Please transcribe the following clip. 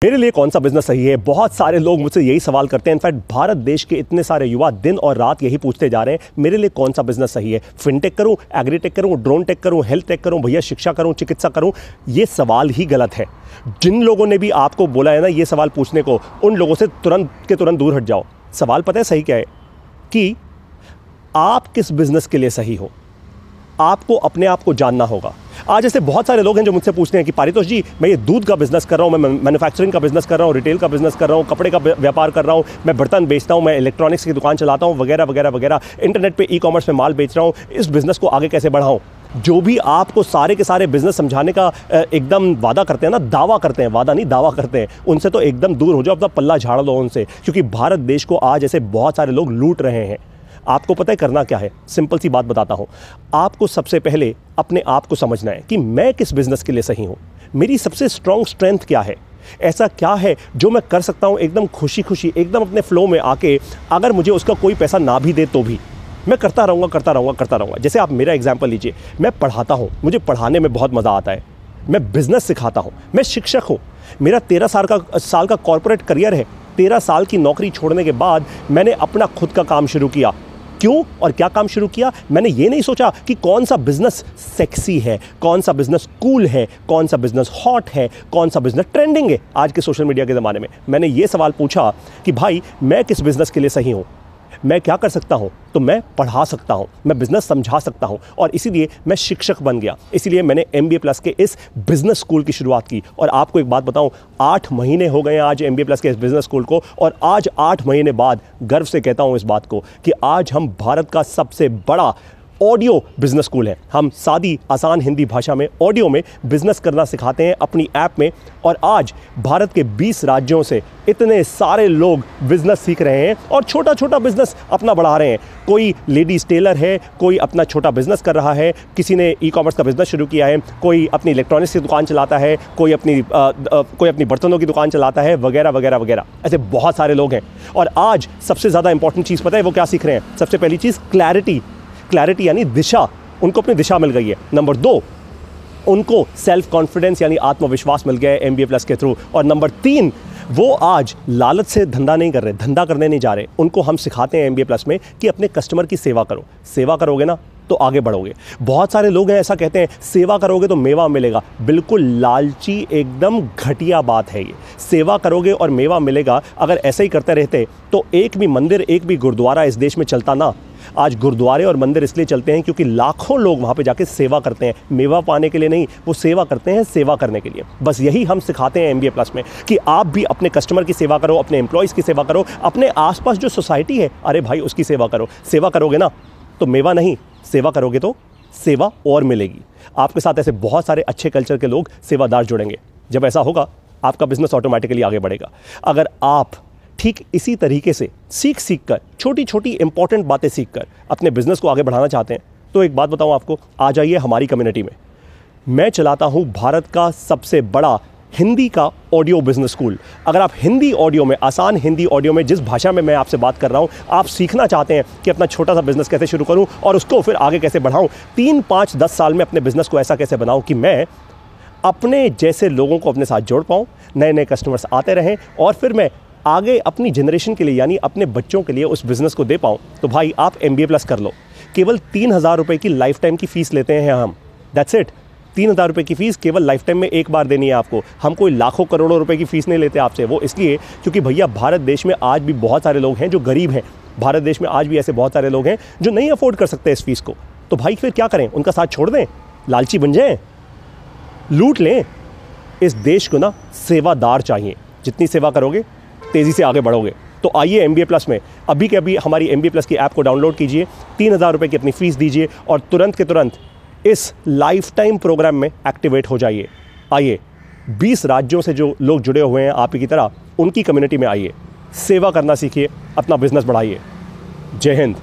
मेरे लिए कौन सा बिजनेस सही है? बहुत सारे लोग मुझसे यही सवाल करते हैं। इनफैक्ट भारत देश के इतने सारे युवा दिन और रात यही पूछते जा रहे हैं, मेरे लिए कौन सा बिजनेस सही है? फिनटेक करूं, एग्रीटेक करूं, ड्रोन टेक करूं, हेल्थ टेक करूं, भैया शिक्षा करूं, चिकित्सा करूं? ये सवाल ही गलत है। जिन लोगों ने भी आपको बोला है ना ये सवाल पूछने को, उन लोगों से तुरंत के तुरंत दूर हट जाओ। सवाल पता है सही क्या है? कि आप किस बिजनेस के लिए सही हो, आपको अपने आप को जानना होगा। आज ऐसे बहुत सारे लोग हैं जो मुझसे पूछते हैं कि पारितोष जी, मैं ये दूध का बिजनेस कर रहा हूँ, मैं मैन्युफैक्चरिंग का बिजनेस कर रहा हूँ, रिटेल का बिजनेस कर रहा हूँ, कपड़े का व्यापार कर रहा हूँ, मैं बर्तन बेचता हूँ, मैं इलेक्ट्रॉनिक्स की दुकान चलाता हूँ, वगैरह वगैरह वगैरह, इंटरनेट पे ई-कॉमर्स में माल बेच रहा हूँ, इस बिजनेस को आगे कैसे बढ़ाऊँ? जो भी आपको सारे के सारे बिजनेस समझाने का एकदम वादा करते हैं ना, दावा करते हैं, वादा नहीं दावा करते हैं, उनसे तो एकदम दूर हो जाओ, अपना पल्ला झाड़ लो उनसे। क्योंकि भारत देश को आज ऐसे बहुत सारे लोग लूट रहे हैं। आपको पता है करना क्या है? सिंपल सी बात बताता हूं। आपको सबसे पहले अपने आप को समझना है कि मैं किस बिजनेस के लिए सही हूं, मेरी सबसे स्ट्रांग स्ट्रेंथ क्या है, ऐसा क्या है जो मैं कर सकता हूं एकदम खुशी खुशी, एकदम अपने फ्लो में आके, अगर मुझे उसका कोई पैसा ना भी दे तो भी मैं करता रहूँगा। जैसे आप मेरा एग्जाम्पल लीजिए, मैं पढ़ाता हूँ, मुझे पढ़ाने में बहुत मज़ा आता है, मैं बिजनेस सिखाता हूँ, मैं शिक्षक हूँ, मेरा 13 साल का कॉर्पोरेट करियर है। 13 साल की नौकरी छोड़ने के बाद मैंने अपना खुद का काम शुरू किया। क्यों और क्या काम शुरू किया? मैंने ये नहीं सोचा कि कौन सा बिजनेस सेक्सी है, कौन सा बिजनेस कूल है, कौन सा बिजनेस हॉट है, कौन सा बिजनेस ट्रेंडिंग है आज के सोशल मीडिया के ज़माने में। मैंने ये सवाल पूछा कि भाई मैं किस बिजनेस के लिए सही हूँ, मैं क्या कर सकता हूं? तो मैं पढ़ा सकता हूं, मैं बिजनेस समझा सकता हूं, और इसीलिए मैं शिक्षक बन गया। इसीलिए मैंने MBA प्लस के इस बिजनेस स्कूल की शुरुआत की। और आपको एक बात बताऊं, 8 महीने हो गए हैं आज MBA प्लस के इस बिजनेस स्कूल को, और आज 8 महीने बाद गर्व से कहता हूं इस बात को कि आज हम भारत का सबसे बड़ा ऑडियो बिजनेस स्कूल है। हम सादी आसान हिंदी भाषा में ऑडियो में बिजनेस करना सिखाते हैं अपनी ऐप में, और आज भारत के 20 राज्यों से इतने सारे लोग बिजनेस सीख रहे हैं और छोटा छोटा बिजनेस अपना बढ़ा रहे हैं। कोई लेडीज टेलर है, कोई अपना छोटा बिजनेस कर रहा है, किसी ने ई-कॉमर्स का बिजनेस शुरू किया है, कोई अपनी इलेक्ट्रॉनिक्स की दुकान चलाता है, कोई अपनी बर्तनों की दुकान चलाता है, वगैरह वगैरह वगैरह। ऐसे बहुत सारे लोग हैं। और आज सबसे ज़्यादा इंपॉर्टेंट चीज़ पता है वो क्या सीख रहे हैं? सबसे पहली चीज़ क्लैरिटी यानी दिशा, उनको अपनी दिशा मिल गई है। नंबर 2, उनको सेल्फ कॉन्फिडेंस यानी आत्मविश्वास मिल गया है MBA प्लस के थ्रू। और नंबर 3, वो आज लालच से धंधा नहीं कर रहे, धंधा करने नहीं जा रहे। उनको हम सिखाते हैं MBA प्लस में कि अपने कस्टमर की सेवा करो। सेवा करोगे ना तो आगे बढ़ोगे। बहुत सारे लोग हैं ऐसा कहते हैं, सेवा करोगे तो मेवा मिलेगा। बिल्कुल लालची, एकदम घटिया बात है ये। सेवा करोगे और मेवा मिलेगा, अगर ऐसे ही करते रहते तो एक भी मंदिर, एक भी गुरुद्वारा इस देश में चलता ना। आज गुरुद्वारे और मंदिर इसलिए चलते हैं क्योंकि लाखों लोग वहाँ पे जाके सेवा करते हैं, मेवा पाने के लिए नहीं, वो सेवा करते हैं सेवा करने के लिए। बस यही हम सिखाते हैं MBA प्लस में कि आप भी अपने कस्टमर की सेवा करो, अपने एम्प्लॉयज़ की सेवा करो, अपने आसपास जो सोसाइटी है, अरे भाई उसकी सेवा करो। सेवा करोगे ना तो मेवा नहीं, सेवा करोगे तो सेवा और मिलेगी। आपके साथ ऐसे बहुत सारे अच्छे कल्चर के लोग, सेवादार जुड़ेंगे। जब ऐसा होगा आपका बिजनेस ऑटोमेटिकली आगे बढ़ेगा। अगर आप ठीक इसी तरीके से सीख कर, छोटी छोटी इंपॉर्टेंट बातें सीख कर अपने बिजनेस को आगे बढ़ाना चाहते हैं, तो एक बात बताऊं आपको, आ जाइए हमारी कम्युनिटी में। मैं चलाता हूं भारत का सबसे बड़ा हिंदी का ऑडियो बिजनेस स्कूल। अगर आप हिंदी ऑडियो में, आसान हिंदी ऑडियो में, जिस भाषा में मैं आपसे बात कर रहा हूं, आप सीखना चाहते हैं कि अपना छोटा सा बिजनेस कैसे शुरू करूं और उसको फिर आगे कैसे बढ़ाऊं, 3, 5, 10 साल में अपने बिजनेस को ऐसा कैसे बनाऊं कि मैं अपने जैसे लोगों को अपने साथ जोड़ पाऊं, नए नए कस्टमर्स आते रहें, और फिर मैं आगे अपनी जनरेशन के लिए यानी अपने बच्चों के लिए उस बिज़नेस को दे पाऊँ, तो भाई आप MBA प्लस कर लो। केवल 3,000 रुपये की लाइफ टाइम की फ़ीस लेते हैं हम। That's it. 3,000 रुपये की फ़ीस केवल लाइफ टाइम में एक बार देनी है आपको। हम कोई लाखों करोड़ों रुपए की फ़ीस नहीं लेते आपसे। वो इसलिए क्योंकि भैया भारत देश में आज भी बहुत सारे लोग हैं जो गरीब हैं। भारत देश में आज भी ऐसे बहुत सारे लोग हैं जो नहीं अफोर्ड कर सकते इस फीस को। तो भाई फिर क्या करें? उनका साथ छोड़ दें? लालची बन जाएं? लूट लें? इस देश को ना सेवादार चाहिए। जितनी सेवा करोगे तेज़ी से आगे बढ़ोगे। तो आइए MBA प्लस में अभी के अभी हमारी MBA प्लस की ऐप को डाउनलोड कीजिए, 3,000 रुपये की अपनी फ़ीस दीजिए और तुरंत के तुरंत इस लाइफ टाइम प्रोग्राम में एक्टिवेट हो जाइए। आइए 20 राज्यों से जो लोग जुड़े हुए हैं आप ही की तरह, उनकी कम्युनिटी में आइए, सेवा करना सीखिए, अपना बिजनेस बढ़ाइए। जय हिंद।